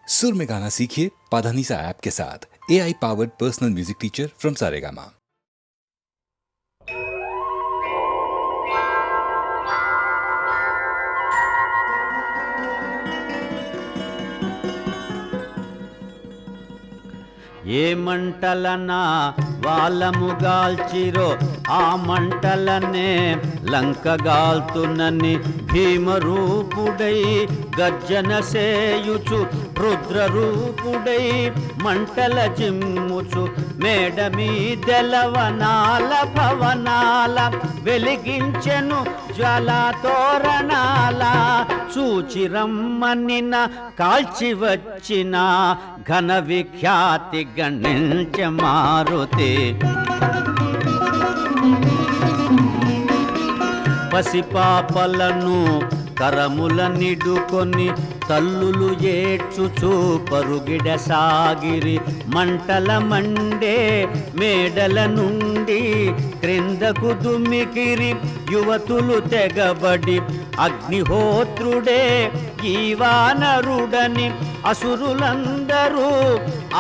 सुर में गाना सीखिए पाधानीसा ऐप के साथ। AI powered personal music teacher from Saregama. ఏ మంటలనా వాళ్ళముగాల్చిరో ఆ మంటలనే లంకగాల్తునని భీమరూపుడై గర్జన సేయుచు రుద్రరూపుడై మంటల జిమ్ముచు మేడ మీదెలవనాల భవనాల వెలిగించెను జ్వాలాతోరణాల చూచిరమ్మనిన కాల్చి వచ్చిన ఘన విఖ్యాతి గణించ మారుతి పసిపాపలను కరముల నిడుకొని తల్లులు ఏడ్చుచూ పరుగిడ సాగిరి మంటల మండే మేడల నుండి క్రిందకు దుమ్మికిరి యువతులు తెగబడి అగ్నిహోత్రుడే ఈ వానరుడని అసురులందరూ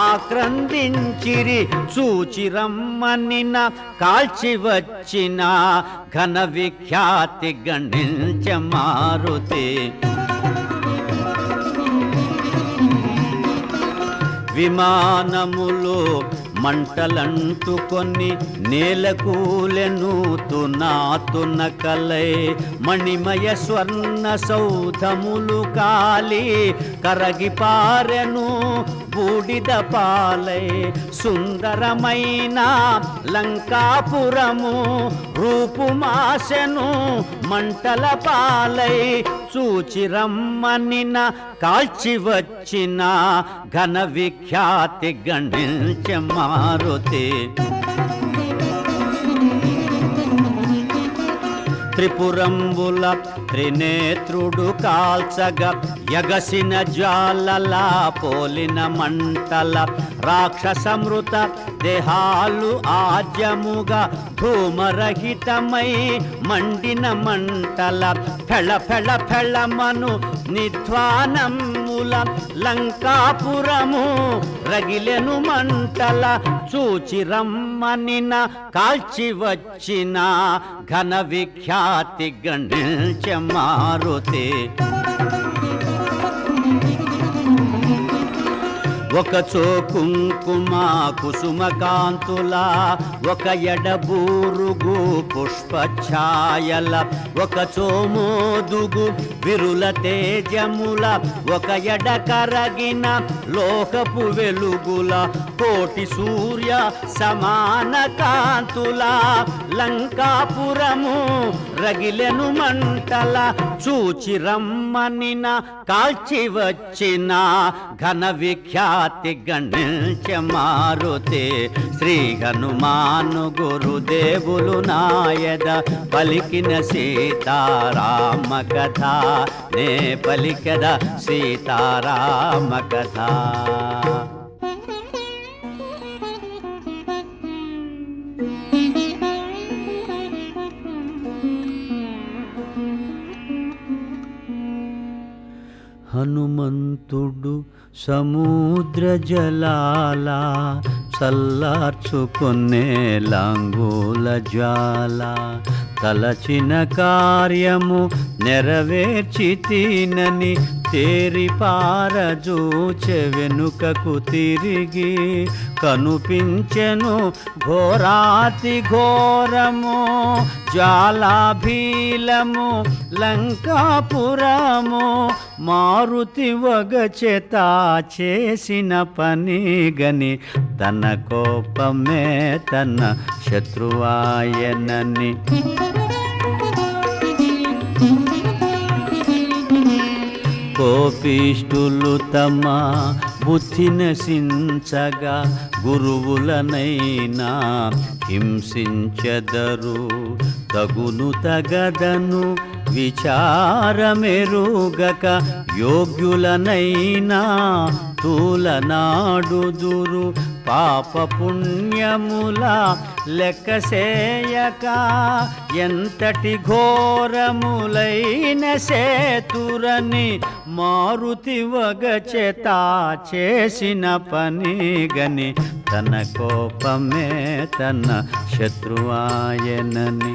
ఆక్రందించిరి చూచిరమ్మనిన కాల్చి వచ్చిన ఘన విఖ్యాతి గణించ మారుతి విమానములు మంటలంటుకొని నేలకూలెను తునాతున కలై మణిమయ స్వర్ణ సౌధములు కాలి కరగి పారెను బూడిద పాలై సుందరమైన లంకాపురము రూపుమాసెను మంటల పాలై చూచిరమ్మనిన కాల్చి వచ్చిన ఘన విఖ్యాతి గణించ మారుతి త్రిపురంబుల త్రినేత్రుడు కాల్చగా యగసిన జ్వాలలా పోలిన మంటల రాక్షసమృత దేహాలు ఆజ్యముగా ధూమరహితమై మండిన మంటల ఫెళ ఫెళ ఫెళమను నిధ్వానముల లంకాపురము రగిలెను మంటల చూచిరమ్మనిన కాల్చి వచ్చిన ఘన విఖ్యాతి గణించ మారుతి ఒకచో కుంకుమ కుసుమ కాంతుల ఒక ఎడబూరుగు పుష్పఛాయల ఒకచో మోదుగు విరుల తేజముల ఒక ఎడ కరగిన లోకపు వెలుగుల కోటి సూర్య సమాన కాంతుల లంకాపురము రగిలెను మంటల చూచిరమ్మనిన కాల్చి వచ్చిన ఘన విఖ్యాతి గణించ మారుతి శ్రీ హనుమాను గురుదేవులు నాయద పలికిన సీతారామ కథ నే పలికద సీతారామ కథ హనుమంతుడు సముద్ర జలాల చల్లార్చుకునే లాంగూల జ్వాల తలచిన కార్యము నెరవేర్చి తినని తేరి పారజూచె వెనుకకు తిరిగి కనుపించెను ఘోరాతి ఘోరము జ్వాలాభీలము లంకాపురము మారుతి వగచేత చేసిన పని గని తన కోపమే తన శత్రువాయనని కోపిష్ఠులు తమ బుద్ధి నశించగా గురువులనైనా హింసించెదరు తగును తగదను విచారమెరుగక యోగ్యులనైనా తూలనాడుదురు పాప పుణ్యముల లెక్కసేయక ఎంతటి ఘోరములైన సేతురని మారుతి వగచేత చేసిన పని గని తన కోపమే తన శత్రువాయనని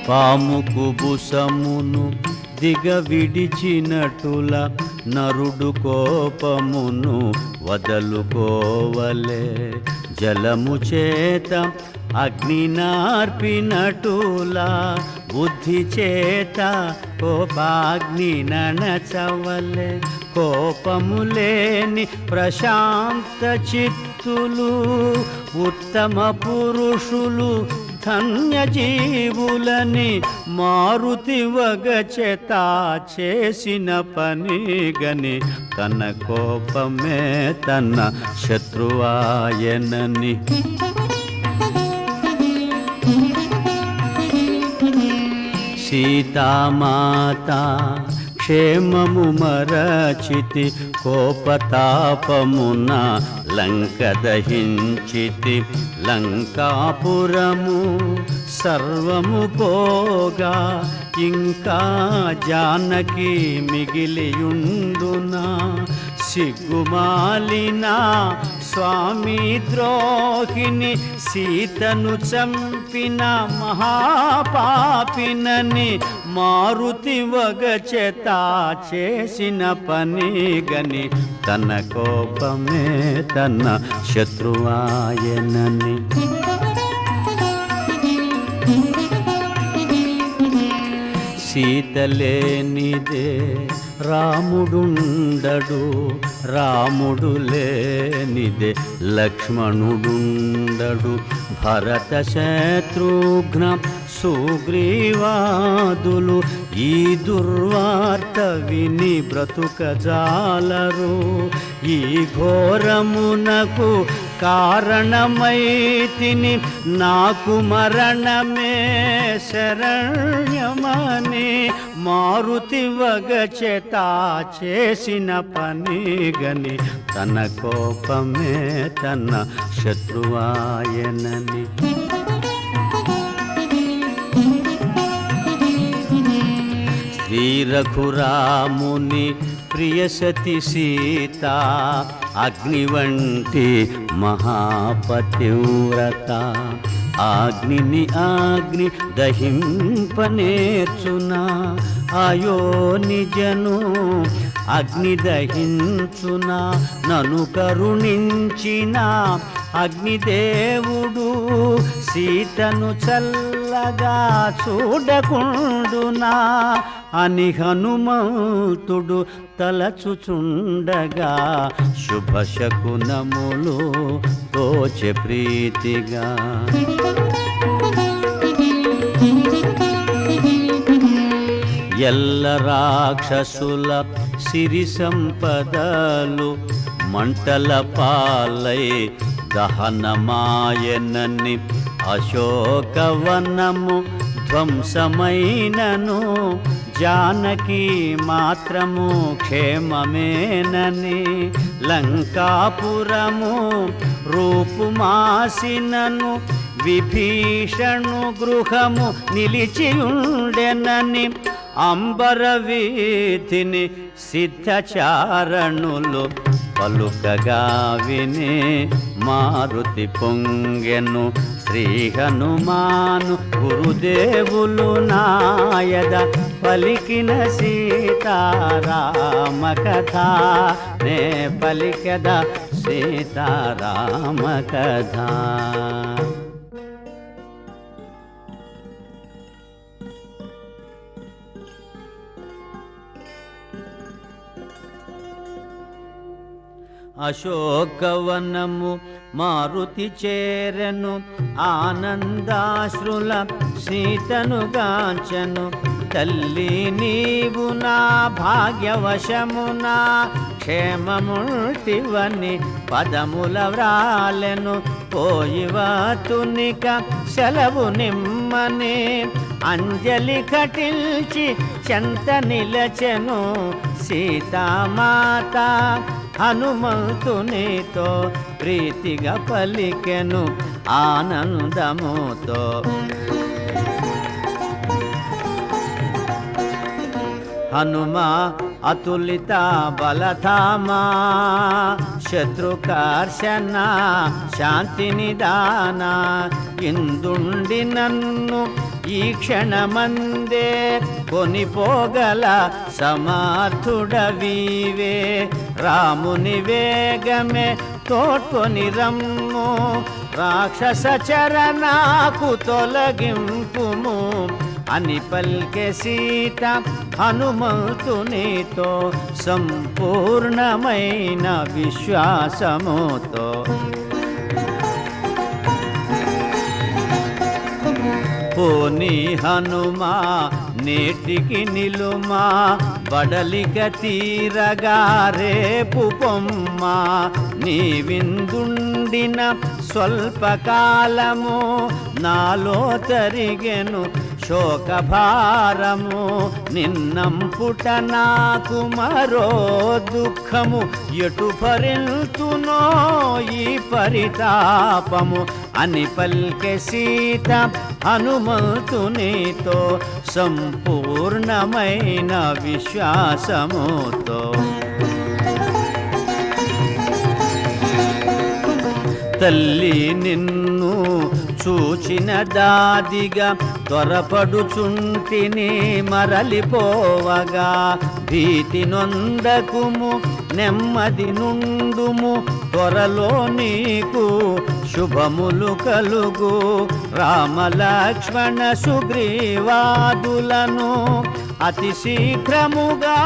పాముకు బుసమును దిగ విడిచినటుల నరుడు కోపమును వదలుకోవలే జలము చేత అగ్ని నార్పినటులా బుద్ధి చేత కోపాగ్ని నణచవలే కోపము లేని ప్రశాంత చిత్తులు ఉత్తమ పురుషులు ధన్య జీవులని మారుతి వగచేత చేసిన పని గని తన కోపమే తన శత్రువాయనని సీతామాత క్షేమము మరచితి కోపతాపమున లంక దహించితి లంకాపురము సర్వము పోగా ఇంకా జానకి మిగిలియుండునా సిగ్గుమాలిన స్వామి ద్రోహిని సీతను చంపిన మహాపాపినని మారుతి వగచేత చేసిన పని గని తన కోపమే తన శత్రువాయనని సీతలేనిదే రాముడుండడు రాముడు లేనిదే లక్ష్మణుడుండడు భరత శత్రుఘ్న సుగ్రీవాదులు ఈ దుర్వార్త విని బ్రతుకజాలరు ఈ ఘోరమునకు కారణమైతిని నాకు మరణమే శరణ్యమని మారుతి వగచేత చేసిన పని గని తన కోపమే తన శత్రువాయనని శ్రీ రఘురాముని ప్రియసతి సీత అగ్ని వంటి మహాపతివ్రత అగ్నిని అగ్ని దహింపనేర్చునా అయో నిజను అగ్ని దహించునా నను కరుణించిన అగ్నిదేవుడు సీతను చల్లగా చూడకుండునా అని హనుమంతుడు తలచుచుండగా శుభశకునములు తోచె ప్రీతిగా ఎల్ల రాక్షసుల సిరి సంపదలు మంటల పాలై దహనమాయనని అశోకవనము ధ్వంసమైనను జానకి మాత్రము క్షేమమేనని లంకాపురము రూపుమాసినను విభీషణు గృహము నిలిచియుండెనని అంబర వీధిని సిద్ధచారణులు పలుకగా విని మారుతి పొంగెను శ్రీ హనుమాను గురుదేవులు నాయద పలికిన సీతారామ కథ నే పలికద సీతారామ కథ. అశోకవనము మారుతి చేరెను ఆనందాశ్రుల సీతను గాంచెను తల్లి నీవు నా భాగ్యవశమునా క్షేమముల్టివని పదముల వ్రాలెను. పోయివతునిక సెలవు నిమ్మని అంజలి కటిల్చి చెంత నిలచెను సీతామాత. హనుమంతునితో ప్రీతిగా పలికెను ఆనందముతో. హనుమా అతులిత బలధామా శత్రుకర్షణ శాంతి నిదాన. ఇందుండి నన్ను ఈ క్షణమందే కొనిపోగల సమర్థుడవీవే. రాముని వేగమే తోడ్కొని రమ్ము రాక్షస చరణాకు తొలగింపుము అని పల్కె సీత హనుమంతునితో సంపూర్ణమైన విశ్వాసముతో. పోనీ హనుమా నేటికి నిలుమా బడలిక తీరగా రేపు పొమ్మ. నీ విందుండిన స్వల్పకాలము నాలో తరిగెను శోకభారము. నిన్నంపుట నాకు మరో దుఃఖము ఎటు భరింతునో ఈ పరితాపము అని పల్కె సీత హనుమంతునితో సంపూర్ణమైన విశ్వాసముతో. తల్లి నిన్ను చూచిన దాదిగా త్వరపడుచుంటిని మరలిపోవగా. భీతి నొందకుము నెమ్మది నుండుము త్వరలో నీకు శుభములు కలుగు. రామలక్ష్మణ సుగ్రీవాదులను అతి శీఘ్రముగా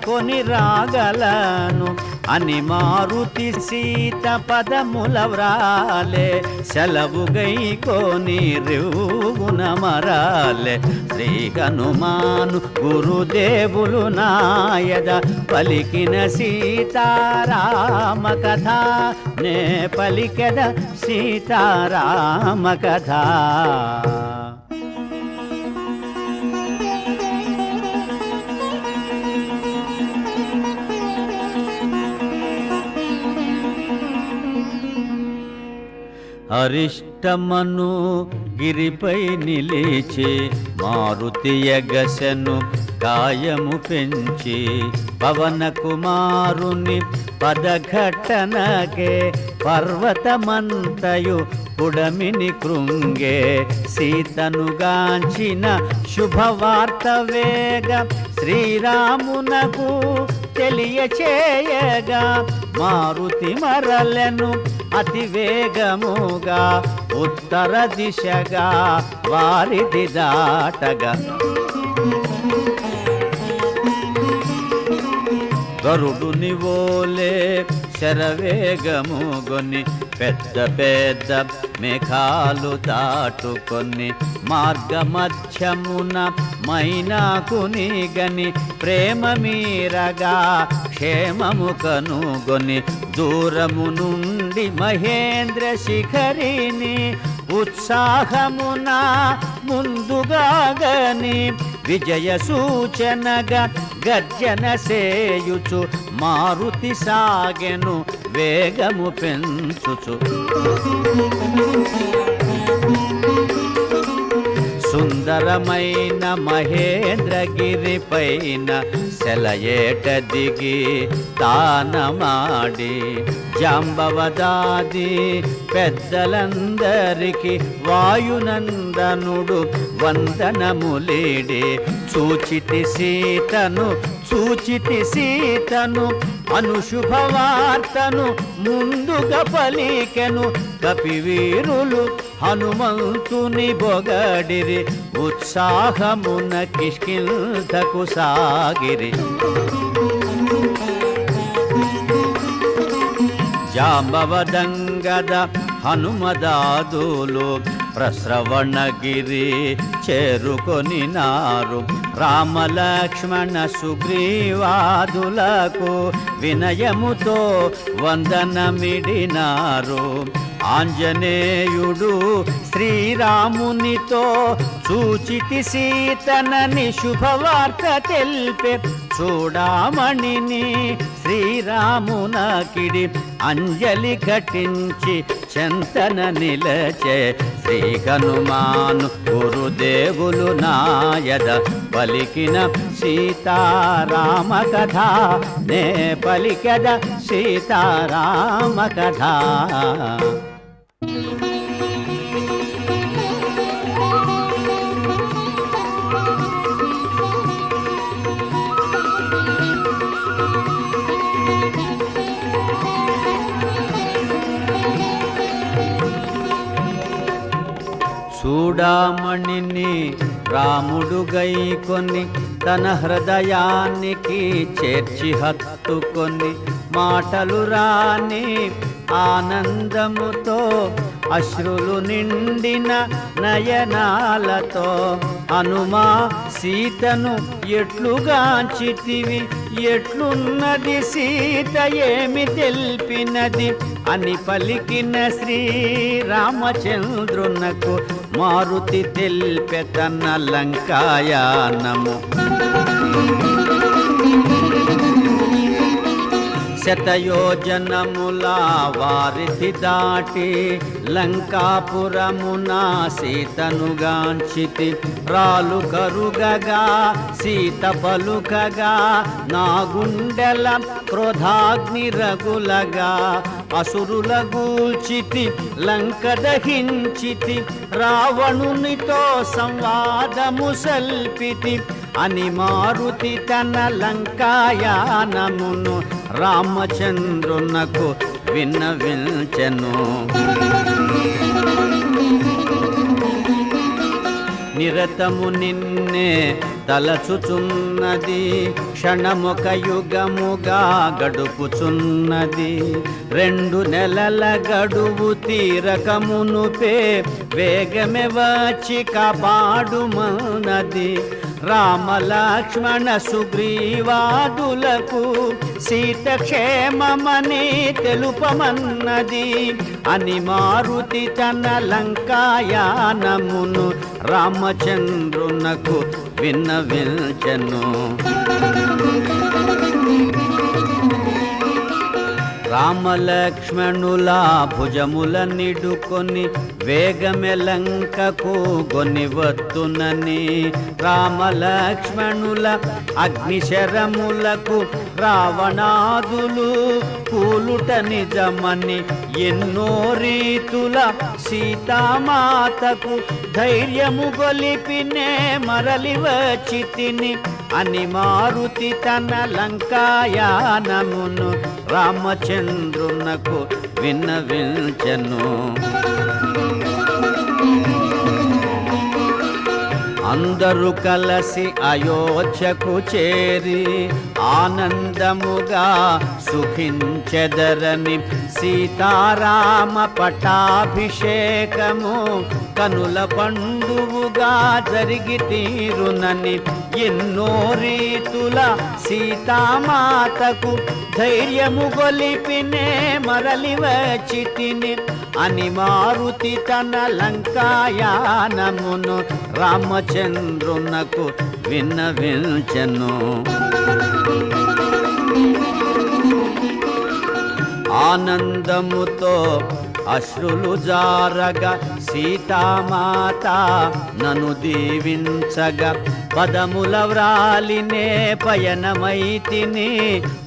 కొని రాగలను అని మారుతి సీత పదముల వ్రాలే. సెలవు గైకోని రేవున మరాలే. శ్రీ హనుమాను గురుదేవులు నాయద పలికిన సీతారామ కథ నే పలికెద సీతారామ కథ. అరిష్టమను గిరిపై నిలిచి మారుతి ఎగసెను కాయము పెంచి. పవన కుమారుని పదఘట్టనకే పర్వతమంతయు పుడమిని కృంగే. సీతను గాంచిన శుభవార్త వేగ శ్రీరామునకు తెలియచేయగా. మారుతి మరలెను అతి వేగముగా ఉత్తర దిశగా వారిది దాటగా. గరుడుని వోలే శరవేగముగొని పెద్ద పెద్ద మేఘాలు దాటుకొని మార్గమధ్యమున మైనాకుని గని ప్రేమ మీరగా క్షేమము కనుగొని. దూరము నుండి మహేంద్ర శిఖరిని ఉత్సాహమున ముందుగా గని విజయ సూచనగా గర్జన సేయుచు మారుతి సాగెను వేగము పెంచుచు. సుందరమైన మహేంద్రగిరి పైన సెలయేట దిగి తానమాడి. జాంబవదాది పెద్దలందరికి వాయునందనుడు వందనములేడి. చూచితి సీతను అనుశుభవార్తను ముందుగా పలికెను. కపివీరులు హనుమంతుని బొగడిరి ఉత్సాహమున కిష్కింధకు సాగిరి. జాంబవదంగద హనుమదాదులు ప్రశ్రవణగిరి చేరుకొనినారు. రామలక్ష్మణ సుగ్రీవాదులకు వినయముతో వందనమిడినారు. ఆంజనేయుడు శ్రీరామునితో చూచితి సీతనని శుభవార్త తెలిపే. చూడామణిని శ్రీరామునకిడి అంజలి ఘటించి చెంతన నిలచే. శ్రీ హనుమాను గురుదేవులు నాయద పలికిన సీతారామ కథ నే పలికద సీతారామ కథ. చూడామణిని రాముడు గైకొని తన హృదయానికి చేర్చి హత్తుకొని మాటలు రాని ఆనందముతో అశ్రులు నిండిన నయనాలతో హనుమా సీతను ఎట్లుగాంచితివి, ఎట్లున్నది సీత ఏమి తెల్పినది అని పలికిన శ్రీరామచంద్రునకు మారుతి తెల్పె తన లంకాయానము. శతయోజనముల వారిధి దాటి లంకాపురమున సీతనుగాంచితి. రాలు కరుగగా సీత పలుకగా నా గుండెల క్రోధాగ్ని రగులగా. అసురుల గూల్చితి లంక దహించితి, రావణునితో సంవాదము సల్పితి అని మారుతి తన లంకాయానమును రామచంద్రునకు విన్నవించెను. నిరతము నిన్నే తలచుచున్నది, క్షణముక యుగముగా గడుపుచున్నది. 2 నెలల గడువు తీరకమునుపే వేగమే వచ్చి కాపాడుమన్నది. రామలక్ష్మణ సుగ్రీవాదులకు సీత క్షేమమని తెలుపమన్నది అని మారుతి తన లంకాయానమును రామచంద్రునకు విన్నవించెను. రామలక్ష్మణుల భుజముల నిడుకొని వేగమె లంకకు గొనివత్తునని. రామలక్ష్మణుల అగ్నిశరములకు రావణాదులు కూలుట నిజమని ఎన్నో రీతుల సీతామాతకు ధైర్యము గొలిపినే మరలి వచ్చితిని అని మారుతి తన లంకాయానమును రామచంద్రునకు విన్నవించెను. అందరూ కలసి అయోధ్యకు చేరి ఆనందముగా సుఖించెదరని సీతారామ పట్టాభిషేకము కనుల పండువుగా జరిగి తీరునని ఎన్నో రీతుల సీతామాతకు ధైర్యము గొలిపినే మరలి వచ్చితిని అని మారుతి తన లంకాయానమును రామచంద్రునకు విన్నవించెను. ఆనందముతో అశ్రులు జారగా సీతామాత నన్ను దీవించగా పదముల వ్రాలినే పయనమైతిని.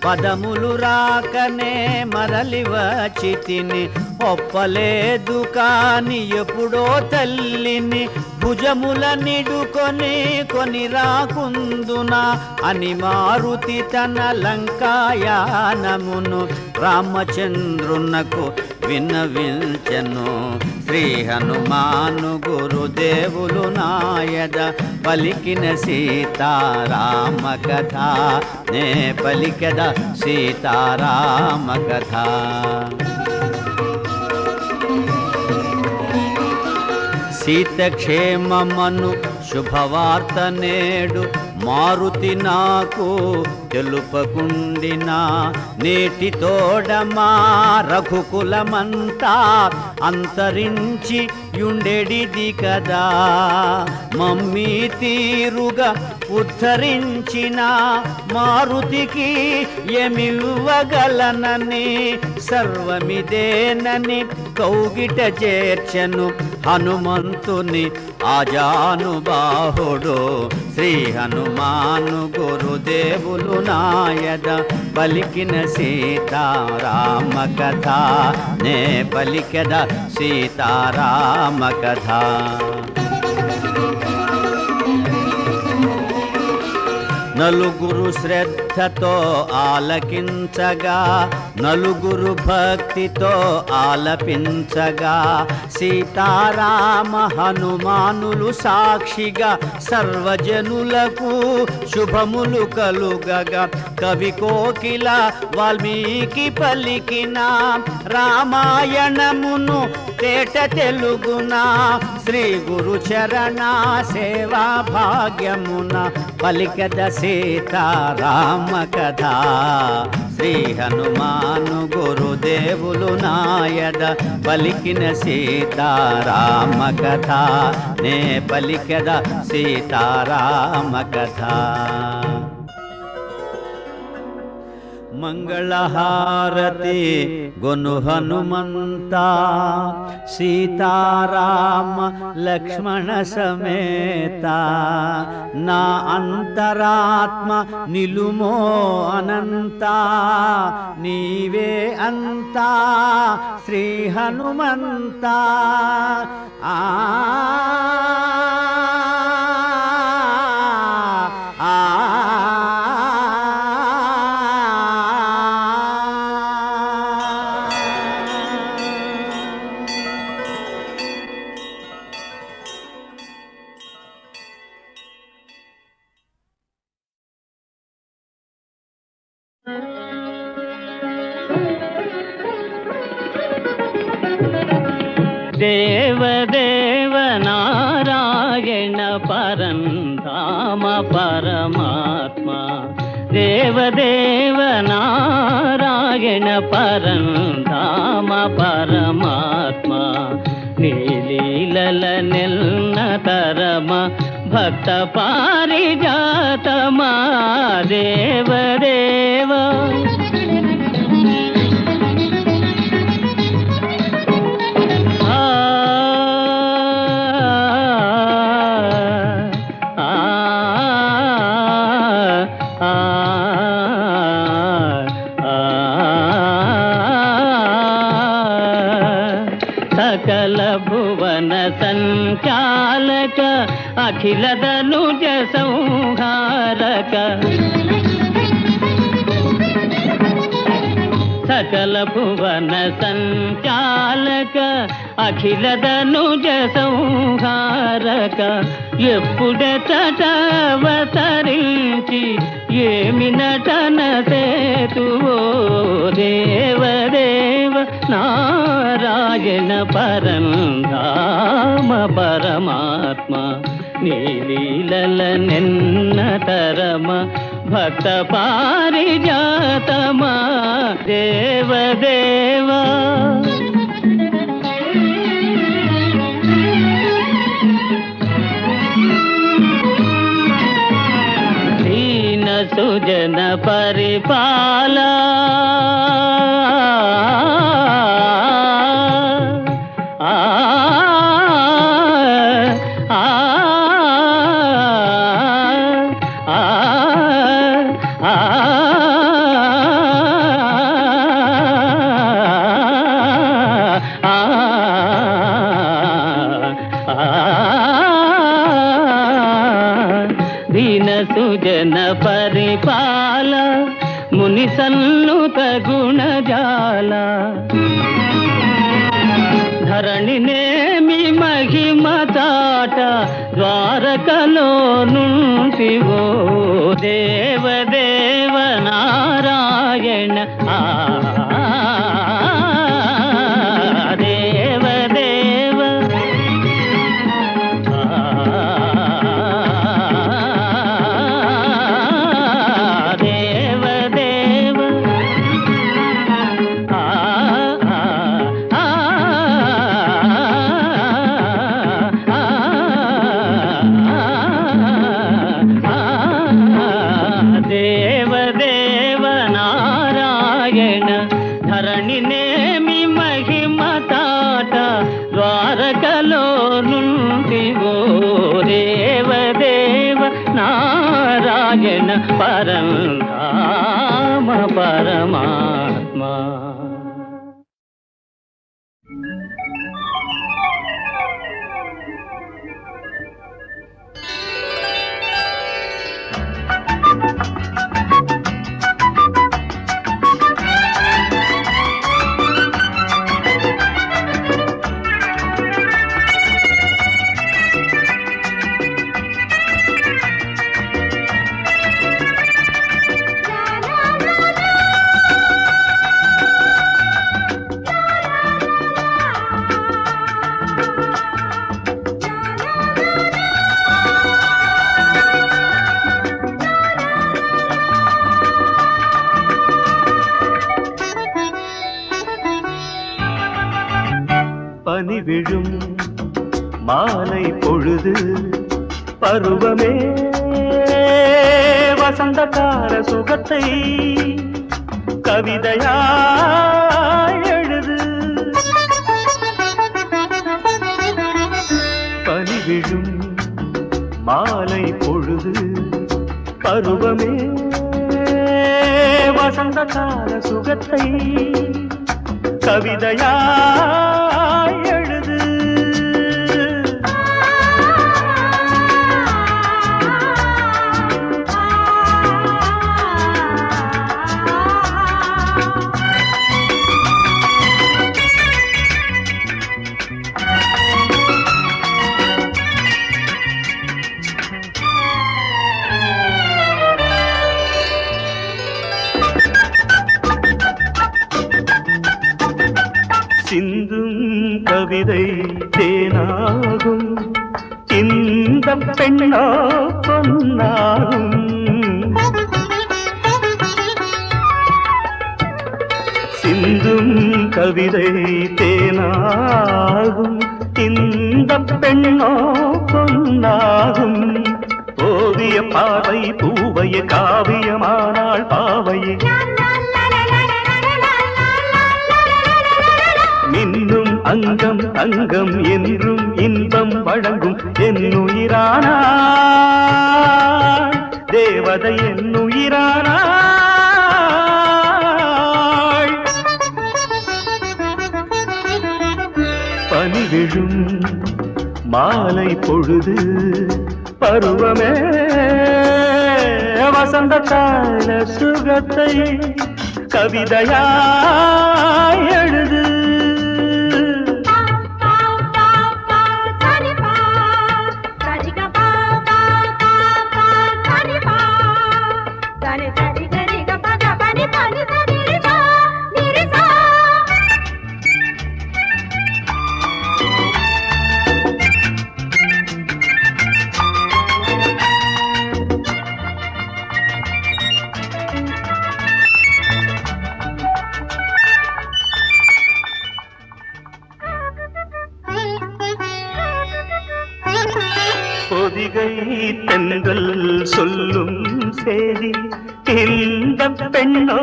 పదములు రాకనే మరలి వచ్చితిని. ఒప్పలేదు కాని ఎప్పుడో తల్లిని భుజముల నిడుకొని కొని రాకుందునా అని మారుతి తన లంకాయానమును రామచంద్రునకు విన్నవించెను. శ్రీ హనుమాను గురుదేవులు నాయద పలికిన సీతారామ కథ నే పలికద సీతారామ కథ. సీతక్షేమమను శుభవార్త నేడు మారుతి నాకు తెలుపకుండినా నేటి తోడమా రఘుకులమంతా అంతరించి యుండెడిది కదా మమ్మీ తీరుగా ఉద్ధరించిన మారుతికి ఏమివ్వగలనని సర్వమిదేనని కౌగిట చేర్చెను హనుమంతుని ఆజానుబాహుడు శ్రీ హనుమాను గురుదేవులు నాయద పలికిన సీతారామ కథ నే పలికెద సీతారామ కథ నలుగురు శ్రద్ధతో ఆలకించగా నలుగురు భక్తితో ఆలపించగా సీతారామ హనుమానులు సాక్షిగా సర్వజనులకు శుభములు కలుగగా కవి కోకిల వాల్మీకి పలికిన రామాయణమును తేట తెలుగున శ్రీ గురు చరణ సేవా భాగ్యమున పలికద సీతారామ కథ శ్రీ హనుమాను గురుదేవులు నాయద పలికిన సీతారామ కథ నే పలికద సీతారామ కథ మంగళహారతి గొను హనుమంత సీతారామ లక్ష్మణ సమేత నా అంతరాత్మ నిలుమో అనంత నీవే అంతా శ్రీ హనుమంత దేవదేవ నారాయణ పరంధామ పరమాత్మ దేవదేవ నారాయణ పరంధామ పరమాత్మ నీలీలల నెల్న తరమ భక్త పారిజాతమా దేవదేవ సకల భువన సంచాలక అఖిల ధనుజ సంహారక సకల భువన సంచాలక అఖిల ధనుజ సంహారక ఎప్పుడెతటవతరించి ఏమి నటన సేతువో దేవదేవ నారాయణ పరంధామ పరమాత్మ నీలీలల నిన్న తరమ భక్త పారిజాతమా దేవదేవా దీన సుజన పరిపాల దీన సుజన పరిపాల ముని సన్నుత గుణజాల ధరణినేమి మహిమ తాట ద్వారకలో నుంటివో దేవదేవ నారాయణ దేవదేవ పరంధామ పరమాత్మ. பனி விழும் மாலை பொழுது பருவமே வசந்த கால சுகத்தை கவிதையாய் எழுது. பனி விழும் மாலை பொழுது பருவமே வசந்த கால சுகத்தை கவிதையாய் எழுது. சிந்தும் கவிதை தேனாகும், இந்த பெண்ணோ பொன்னாகும். சிந்தும் கவிதை தேனாகும், இந்த பெண்ணோ பொன்னாகும். ஓவிய பாவை பூவைய காவியமானாள் பாவையே. மின்னும் அங்கம் தங்கம் என்றும் இன்பம் வழங்கும் என்னுயிரானாள் தேவதை என்னுயிரானாள். பனி விழும் மாலை பொழுது பருவமே வசந்த கால சுகத்தை கவிதையாய் எழுது. பொதிகை தென்றல் சொல்லும் சேதி, இந்த பெண்ணோ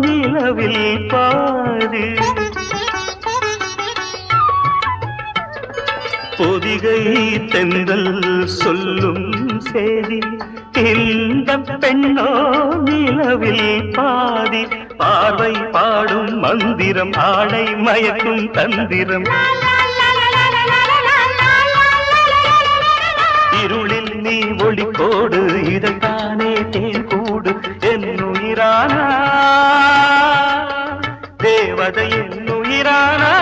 நிலவில் பாதி. பொதிகை தென்றல் சொல்லும் சேதி, இந்த பெண்ணோ நிலவில் பாதி. பார்வை பாடும் மந்திரம், ஆடை மயக்கும் தந்திரம். இருளில் நீ ஒளிக்கோடு, இதைத்தானே தேன் கூடு என்னுயிரானா தேவதை என்னுயிரானா.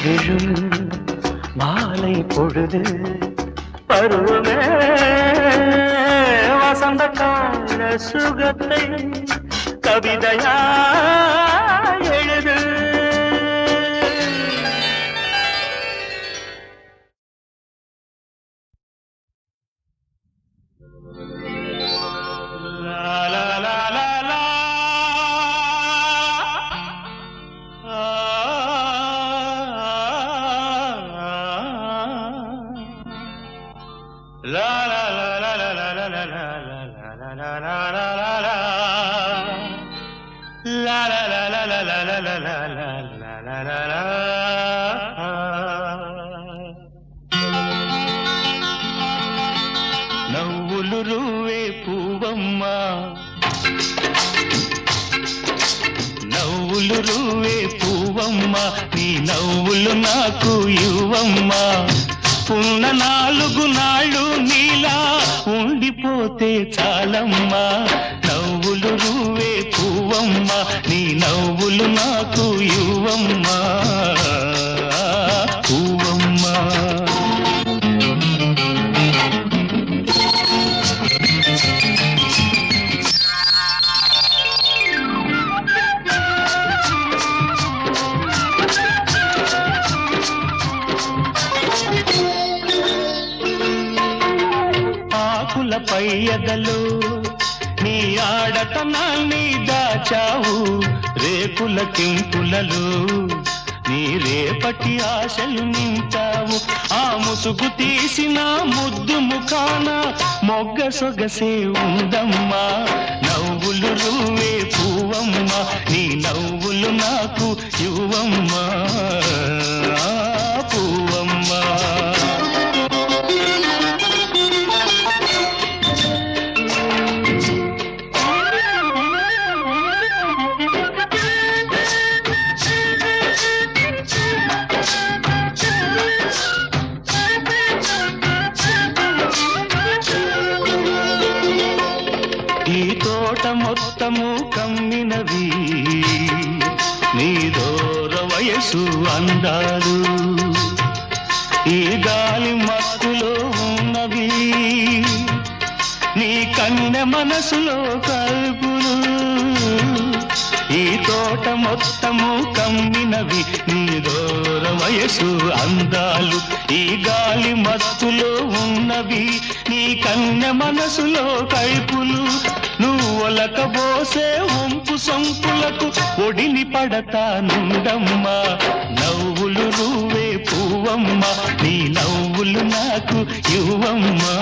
விழும் மாலை பொழுது பருவமே வசந்த கால சுகத்தை கவிதையா எழுது. నవ్వులు రువ్వే పువ్వమ్మా, నవ్వులు రువ్వే పువ్వమ్మా, నీ నవ్వులు నాకు ఇవ్వమ్మా. ఉన్న 4 నాళ్ళు నీలా ఉండిపోతే చాలమ్మా. నవ్వులు రువ్వే పువ్వమ్మా, నీ నవ్వులు నాకు ఇవ్వమ్మా పువ్వమ్మా. ఆకులపై ఎదలు నీ ఆడతనాన్ని దాచావు, రేకుల కింపులలో నీ రేపటి ఆశలు నింపావు. ఆ ముసుగు తీసిన ముద్దు ముఖాన మొగ్గ సొగసే ఉందమ్మా. నవ్వులు రువ్వే పువ్వమ్మా, నీ నవ్వులు నాకు ఇవ్వమ్మా పువ్వమ్మా. ఈ తోట మొత్తము కమ్మినవి నీ దూర వయసు అందాలు, ఈ గాలి మత్తులో ఉన్నవి నీ కన్నె మనసులో కల్పులు. ఈ తోట మొత్తము కమ్మినవి నీ దూర వయసు అందాలు, ఈ గాలి మత్తులో ఉన్నవి నీ కన్నె మనసులో కైపులు. నువ్వు ఒలకబోసే వంపు సంపులకు ఒడిని పడతానుండమ్మా. నవ్వులు రువ్వే పువ్వమ్మా, నీ నవ్వులు నాకు ఇవ్వమ్మా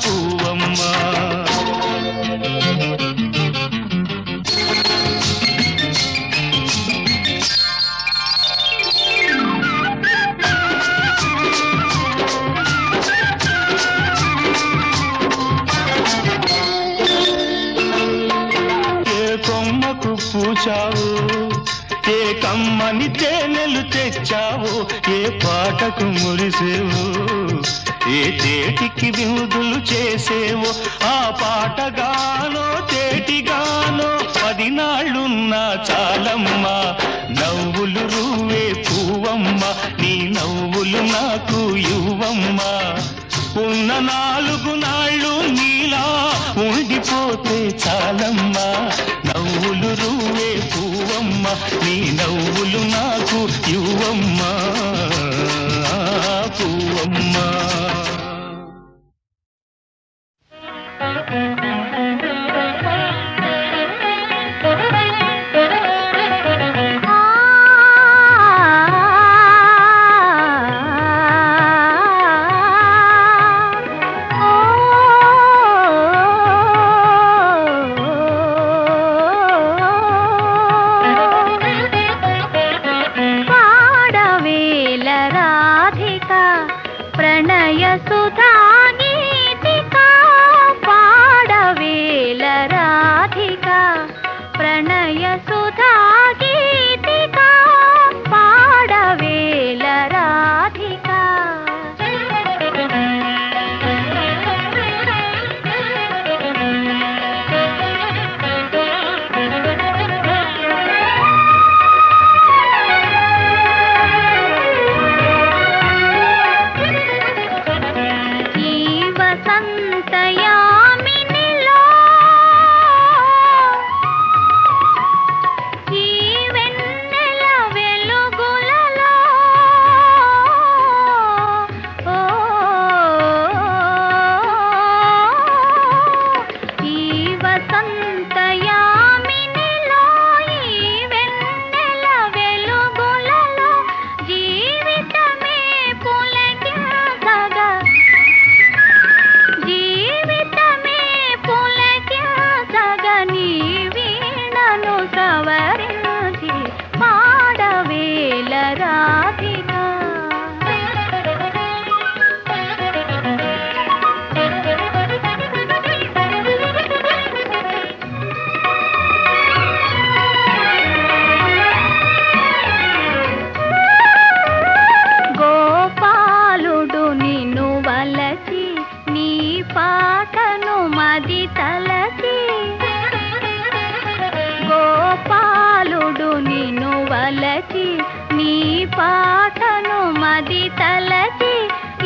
పువ్వమ్మా. పూచావు, ఏ కమ్మని తేనెలు తెచ్చావు, ఏ పాటకు మురిసేవు, ఏ తేటికి విందులు చేసేవో. ఆ పాటగానో తేటిగానో 10 నాళ్ళున్నా చాలమ్మా. నవ్వులు రువ్వే పువ్వమ్మా, నీ నవ్వులు నాకు ఇవ్వమ్మా. ఉన్న 4 నాళ్ళు నీలా ఉండిపోతే చాలమ్మా. నవ్వులు రువ్వే పువ్వమ్మా, నీ నవ్వులు నాకు ఇవ్వమ్మా పువ్వమ్మా. పాడా పాటను మది తలచి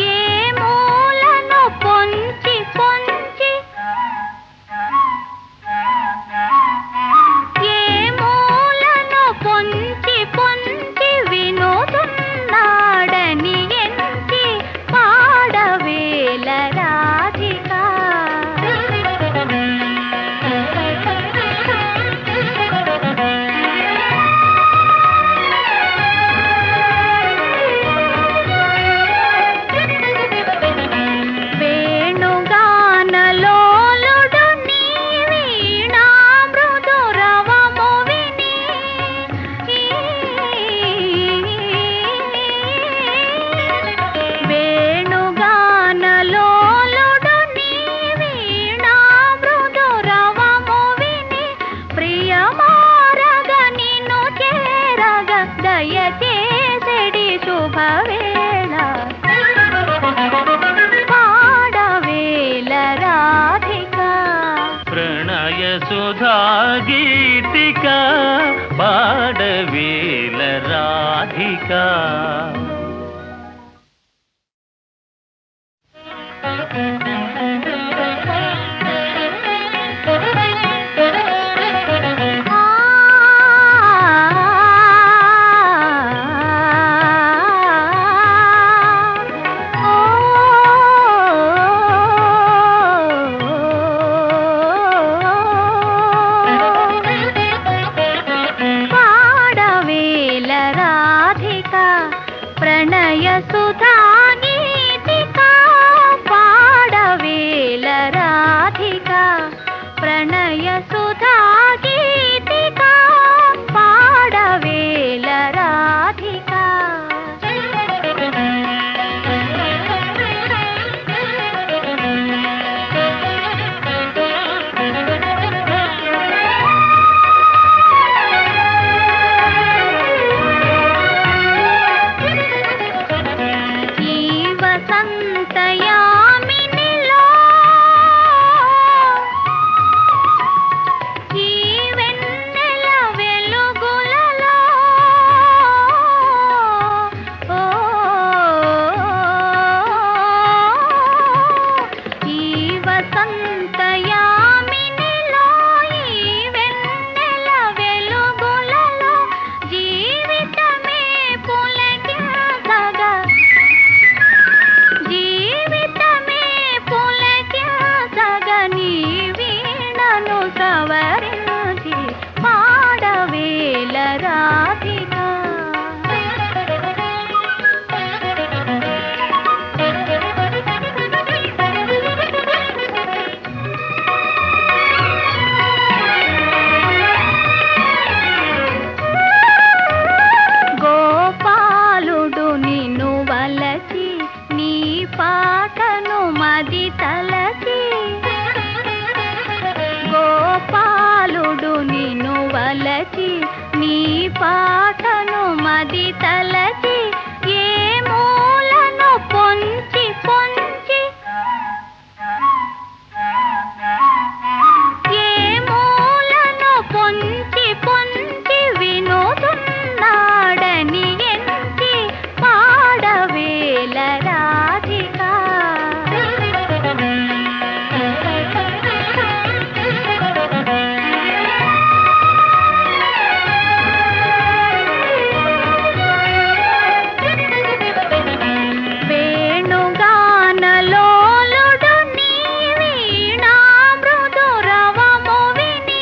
ఏ మూలను పొంచి పొంచి ఏ మూలను పొంచి పొంచి వినోదున్నాడని ఎంచి పాడవేల రాధిక వేణుగానలోలుడు నీ వీణా మృదురవము విని వేణుగానలోలుడు నీ వీణా మృదురవము విని ప్రియమారగ నిన్ను చేరగ దయచేసెడి శుభవేళ పాడవేల రాధిక ప్రణయ సుధా గీతిక పాడవేల రాధిక పాడవేల రాధిక ప్రణయ సుధా గీతిక పాడవేల రాధిక ప్రణయ సుధా గీతిక పాడవేల రాధిక ఈ వసంతయామినిలో ఈ వెన్నెల వెలుగులలో ఈ వసంతయామినిలో ఈ వెన్నెల వెలుగులలో జీవితమే పులకించగా జీవితమే పులకించగా నీ వీణను సవరించి పాడవేల రాధిక గోపాలుడు నిన్ను వలచి నీ పాటను మది తలచి గోపాలుడు నిన్ను వలచి నీ పాటను మది తలచి ఏ మూలను పొంచి పొంచి ఏ మూలను పొంచి పొంచి వినోదున్నాడని ఎంచి పాడవేల రాధిక వేణుగానలోలుడు నీ వీణా మృదురవము విని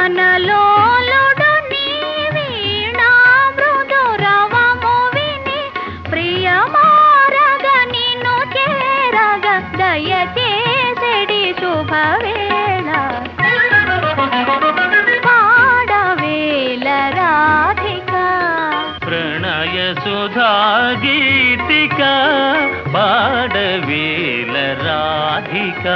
వేణుగానలోలుడు నీ వీణా మృదురవము విని ప్రియమారగ నిన్ను చేరగ దయచేసెడి శుభవేళ పాడవేల రాధిక ప్రణయ సుధా గీతిక పాడవేల రాధిక